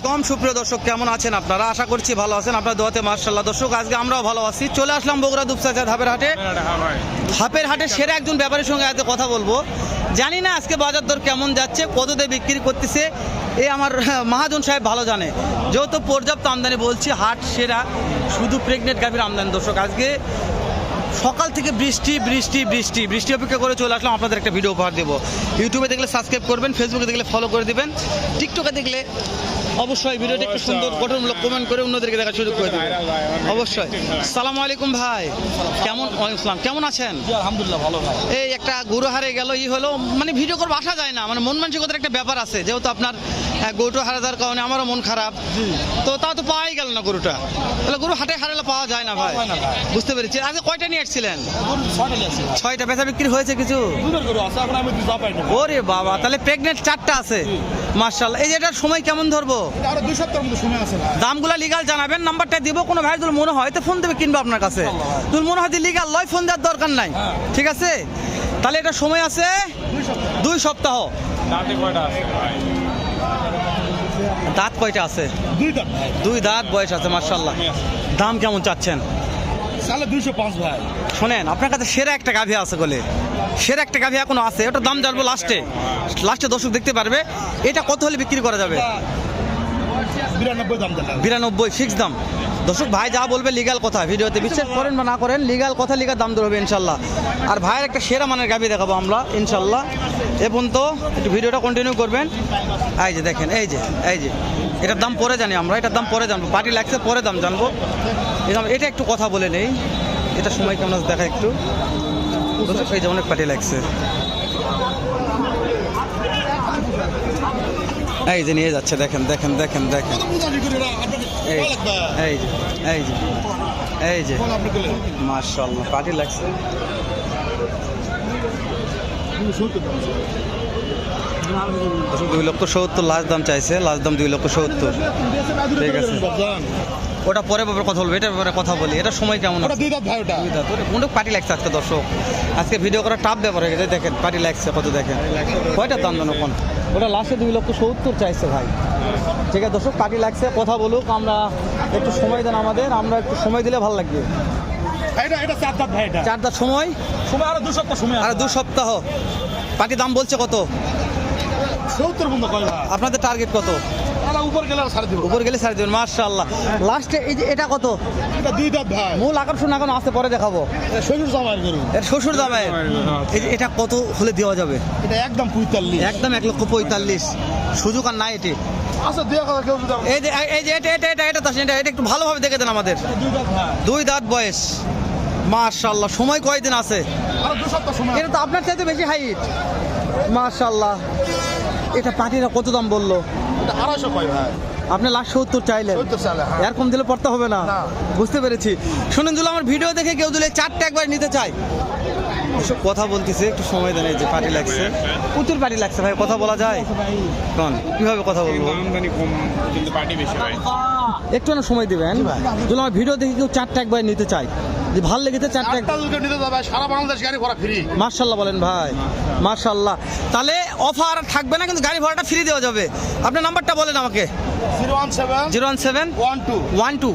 কম সুপ্রিয় দর্শক কেমন আছেন আপনারা? আশা করছি ভালো আছেন, আপনার দোয়াতে মাশাআল্লাহ। দর্শক আজকে আমরাও ভালো আছি। চলে আসলাম বগুড়া দুপচাঁচা ধাপের হাটে। ধাপের হাটে সেরা একজন ব্যাপারীর সঙ্গে আজকে কথা বলবো। জানি না আজকে বাজার দর কেমন যাচ্ছে, কততে বিক্রি করতেছে, এই আমার মহাজন সাহেব ভালো জানে। যেহেতু পর্যাপ্ত আমদানি বলছি, হাট সেরা, শুধু প্রেগনেন্ট গাভীর আমদানি। দর্শক আজকে সকাল থেকে বৃষ্টি বৃষ্টি বৃষ্টি বৃষ্টি অপেক্ষা করে চলে আসলাম আপনাদের একটা ভিডিও উপহার দেবো। ইউটিউবে দেখলে সাবস্ক্রাইব করবেন, ফেসবুকে দেখলে ফলো করে দিবেন, টিকটকে দেখলে অবশ্যই ভিডিওটা একটু সুন্দর গঠনমূলক কমেন্ট করে অন্যদেরকে দেখার সুযোগ করে দেবেন অবশ্যই। সালামু আলাইকুম ভাই, কেমন? ওয়ালাইকুম আসসালাম, কেমন আছেন? আলহামদুলিল্লাহ ভালো ভাই। এই একটা গরু হারে গেল, হলো মানে ভিডিও করবো আসা যায় না, মানে মন মানসিকতার একটা ব্যাপার আছে। যেহেতু আপনার গরুটা হারা যাওয়ার কারণে আমারও মন খারাপ, তো তাও তো পাওয়াই গেল না গরুটা। তাহলে গরু হাটে হারালে পাওয়া যায় না ভাই, বুঝতে পেরেছি। আজকে কয়টা নিয়ে আসছিলেন? 6টা। বেচা বিক্রি হয়েছে কিছু? ওরে বাবা, তাহলে প্রেগনেন্ট 4টা আছে মাশাআল্লাহ। এই যে এটার সময় কেমন ধরবো? দামগুলা লিগাল জানাবেন, নাম্বারটা দিব। কোনো ভাই যদি মনে হয় তো ফোন দেবে, কিনবো আপনার কাছে। যদি মনে হয় যে লিগাল লয়, ফোন দেওয়ার দরকার নাই, ঠিক আছে? তাহলে এটা সময় আছে 2 সপ্তাহ। দাঁত কয়টা আছে? 2 দাঁত বয়স আছে মাশাআল্লাহ। দাম কেমন চাচ্ছেন? 205 ভাই। শোনেন, আপনার কাছে সেরা একটা গাভী আছে বলে, সেরা একটা গাভী এখনো আছে, ওটা দাম জানবো লাস্টে দর্শক দেখতে পারবে। এটা কত হলে বিক্রি করা যাবে? 92 ফিক্স দাম। দর্শক ভাই যা বলবে লিগাল কথা, ভিডিওতে বিশ্বাস করেন বা না করেন, লিগাল কথা, লিগাল দাম দর হবে ইনশাল্লাহ। আর ভাইয়ের একটা সেরা মানের গাভী দেখাবো আমরা ইনশাল্লাহ। এবং তো একটু ভিডিওটা কন্টিনিউ করবেন। এই যে দেখেন, এই যে এটার দাম পরে জানি আমরা, এটার দাম পরে জানবো, পার্টি লাগছে পরে দাম জানবো। এটা একটু কথা বলে নেই, এটা সময় কেমন আছে দেখা একটু। এই যে অনেক পার্টি লাগছে, এই যে নিয়ে যাচ্ছে, দেখেন দেখেন দেখেন দেখেন, এই যে মাশাআল্লাহ পার্টি লাগছে। 2,70,000 লাস্ট দাম চাইছে, লাস্ট দাম 2,70,000। ঠিক আছে, ওটা পরে ব্যাপারে কথা বলবো, এটার ব্যাপারে কথা বলি। এটা সময় কেমন আছে? কোনটা পার্টি লাগছে আজকে দর্শক? আজকে ভিডিও করা টাফ ব্যাপার হয়ে গেছে। দেখেন পার্টি লাগছে কত, দেখেন কয়টা দাম জানো কোন? ওটা লাস্টে 2,70,000 চাইছে ভাই। ঠিক আছে দর্শক, পার্টি লাগছে, কথা বলুক, আমরা একটু সময় দেন আমাদের, আমরা একটু সময় দিলে ভালো লাগবে। 4 দাঁত সময় আরো 2 সপ্তাহ সময়, আর 2 সপ্তাহ। পার্টি দাম বলছে কত? 70 বন্ধ কয় ভাই। আপনাদের টার্গেট কত? উপর গেলে ছাড় দিব, উপর গেলে ছাড় দেবেন মাশাআল্লাহ। লাস্টে এই যে এটা কত? এটা 2 দাঁত ভাই। মূল আকর্ষণ এখন আছে, পরে দেখাবো। শ্বশুর জামাইয়ের গরু, এর শ্বশুর জামাই। এটা কত হলে দেওয়া যাবে? এটা একদম 45, একদম 1,45,000। সুযোগ আর নাই এটি। আচ্ছা 2,000 কেউ যদি এই যে এটা একটু ভালোভাবে দেখে দেন আমাদের। 2 দাঁত ভাই, 2 দাঁত বয়স মাশাআল্লাহ। সময় কয়দিন আছে? আরো 2 সপ্তাহ সময়। এটা তো আপনার চাইতে বেশি হাইট মাশাআল্লাহ। এটা পার্টিরা কত দাম বললো? এটা 250 কয় ভাই। আপনি লাস্ট 70 চাইলেন, 70 চাইলে, হ্যাঁ। এরকম দিলে পড়তে হবে না, বুঝতে পেরেছি। শুনুন, যদি আমার ভিডিও দেখে কেউ দিলে 4টা একবার নিতে চাই, এসব কথা বলতেছে, একটু সময় দেন। এই যে পার্টি লাগছে, প্রচুর পার্টি লাগছে ভাই, কথা বলা যায়? কোন কিভাবে কথা বলবো? আমদানি কম কিন্তু পার্টি বেশি ভাই। একটু না সময় দিবেন। যদি আমার ভিডিও দেখে কেউ 4টা একবার নিতে চাই, যে ভালো লেগেছে 4টা নিতে যাবে, সারা বাংলাদেশ গাড়ি ভাড়া ফ্রি। মাশাআল্লাহ বলেন ভাই, মাশাআল্লাহ। তাহলে অফার থাকবে না, কিন্তু গাড়ি ভাড়াটা ফ্রি দেওয়া যাবে। আপনার নাম্বারটা বলেন আমাকে। 017 12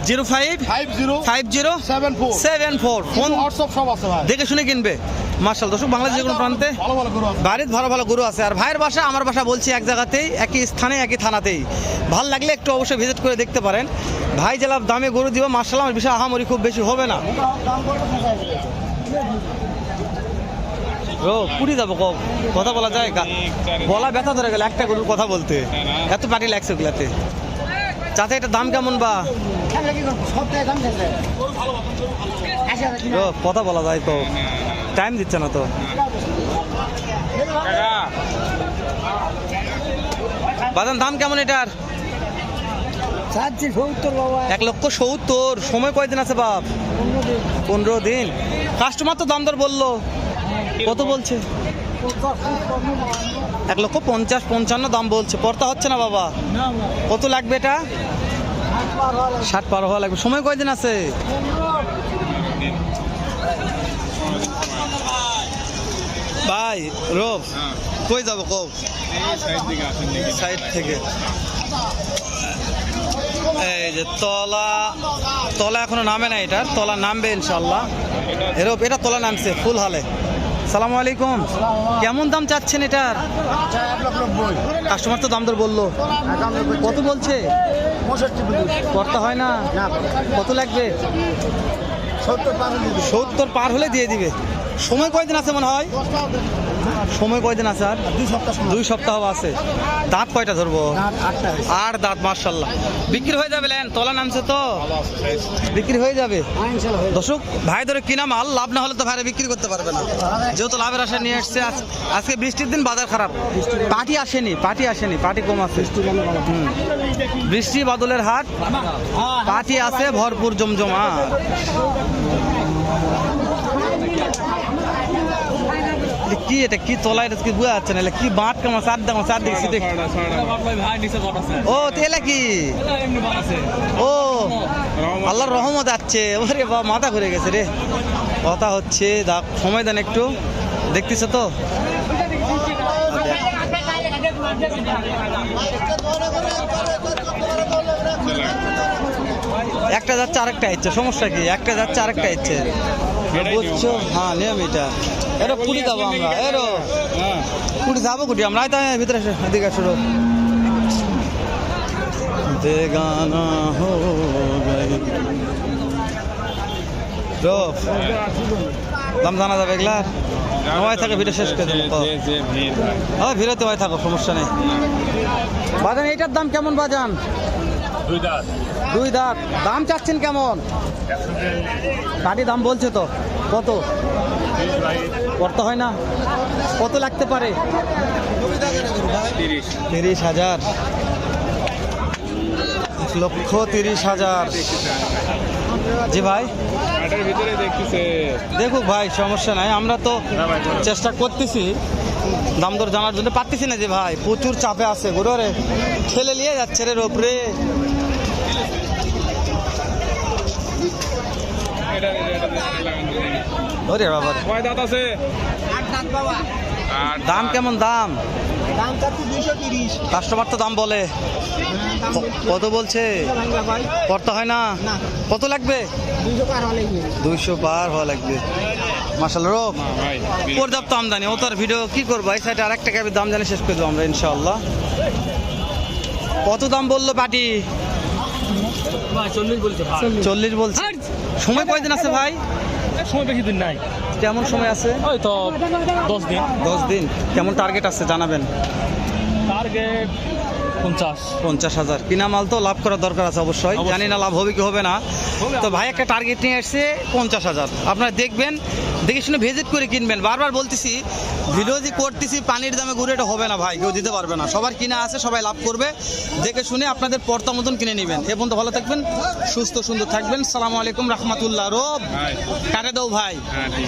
05 50 ফোন হোয়াটসঅ্যাপ সব আছে ভাই, দেখে শুনে কিনবে মাশাআল্লাহ। দর্শক বাংলাদেশের যে কোনো প্রান্তে ভালো ভালো গরু আছে, বাড়িতে ভালো ভালো গরু আছে। আর ভাইয়ের বাসা আমার বাসা বলছি এক জায়গাতেই, একই স্থানে, একই থানাতেই। ভাল লাগলে একটু অবশ্যই ভিজিট করে দেখতে পারেন। ভাই জেলা দামে গরু দিব মাশাআল্লাহ, আমার বিষয় আহামরি খুব বেশি হবে না। পুরি যাবো, কথা বলা যায়? গলা ব্যথা ধরে গেল একটা গরুর কথা বলতে, এত পার্টি লাগছে ওগুলাতে। চাচা এটার দাম কেমন বা? কথা বলা যায় তো, টাইম দিচ্ছে না তো। বাজান দাম কেমন এটার? 1,70,000। সময় কয়দিন আছে বাপ? 15 দিন। কাস্টমার তো দাম দর বললো, কত বলছে? 1,50,000-55,000 দাম বলছে। পড়তা হচ্ছে না বাবা? কত লাগবে এটা? 60 পার হওয়া লাগবে। সময় কয়দিন আছে? ভাই রব কই যাবো কও? সাইড থেকে যে তলা তলা এখনো নামে না, এটা তলা নামবে ইনশাল্লাহ। এটা তলা নামছে ফুল হালে। সালাম আলাইকুম, কেমন দাম চাচ্ছেন এটার? কাস্টমার তো দাম দর বললো, কত বলছে? করতে হয় না, কত লাগবে? 70 পার হলে দিয়ে দিবে। সময় কয়দিন আছে মনে হয়? সময় কয়দিন আছে? আর 2 সপ্তাহ আছে। দাঁত কয়টা ধরবো? 8 দাঁত। মার্শাল্লাহ, বিক্রি হয়ে যাবে। লেন তলা নামছে তো বিক্রি হয়ে যাবে। দর্শক ভাই ধরে কিনা মাল, লাভ না হলে তো ভাইরা বিক্রি করতে পারবে না, যেহেতু লাভের আশা নিয়ে এসছে। আজকে বৃষ্টির দিন, বাজার খারাপ, পাটি আসেনি, পাটি কম আছে। বৃষ্টি বাদলের হাট, পাটি আছে ভরপুর জমজমা। কি এটা কি তলা? এটা কি বুঝা যাচ্ছে না, কি বাঁট কেমন চারদিকে। ও তেলা কি? ও আল্লাহর রহমত আছে। ওরে বাবা, মাথা ঘুরে গেছে রে। কথা হচ্ছে, সময় দেন একটু, দেখতেছে তো। একটা যাচ্ছে আরেকটা ইচ্ছে, সমস্যা কি? একটা যাচ্ছে আরেকটা ইচ্ছে, বুঝছো? হ্যাঁ নিয়ম এটা। এটা পুরি যাবো আমরা, পুরি যাবো কুটি আমরা। ভিতরে এদিকে শুরু বেগানা হো গই। দাম জানা যাবে এগুলার? নয় থাকে, ভিডিও শেষ করে দেবো। হ্যাঁ ভিড়তে হয় থাকো, সমস্যা নেই। বাজান এইটার দাম কেমন বাজান? 2 দাঁত। দাম চাচ্ছেন কেমন? কাটি দাম বলছে তো, কত করতে হয় না? কত লাগতে পারে? 30,000। 1,30,000। জি ভাই, দেখুক ভাই, সমস্যা নাই। আমরা তো চেষ্টা করতেছি দাম দর জানার জন্য, পারতেছি না যে ভাই, প্রচুর চাপে আছে। গরুরে ঠেলে নিয়ে যাচ্ছে রে ওপরে। ওরে বাবা, দাম কেমন? দাম কাস্টমার তো দাম বলে, কত বলছে? করতে হয় না, কত লাগবে? 200 পার হওয়া লাগবে। মাশাআল্লাহ, রোগ পর্যাপ্ত আমদানি। ও তার ভিডিও কি করবো, এই সাইডে আরেকটা ক্যাবের দাম জানি শেষ করে দেবো আমরা ইনশাআল্লাহ। কত দাম বললো পাটি? 40 বলছে। সময় কয়দিন আছে ভাই? সময় বেশি দিন নাই। কেমন সময় আছে? ওই তো 10 দিন। 10 দিন। কেমন টার্গেট আছে জানাবেন? টার্গেট 50,000। কিনা মাল তো লাভ করার দরকার আছে অবশ্যই। জানি না লাভ হবে কি হবে না, তো ভাই একটা টার্গেট নিয়ে আসছে 50,000। আপনারা দেখবেন, দেখে শুনে ভিজিট করে কিনবেন। বারবার বলতেছি, ভিডিও যে করতেছি পানির দামে ঘুরে, এটা হবে না ভাই, কেউ দিতে পারবে না। সবার কিনা আছে, সবাই লাভ করবে। দেখে শুনে আপনাদের পর্তা মতন কিনে নেবেন। এ পর্যন্ত ভালো থাকবেন, সুস্থ সুন্দর থাকবেন। সালামু আলাইকুম রহমতুল্লাহ। রব কাটে দাও ভাই।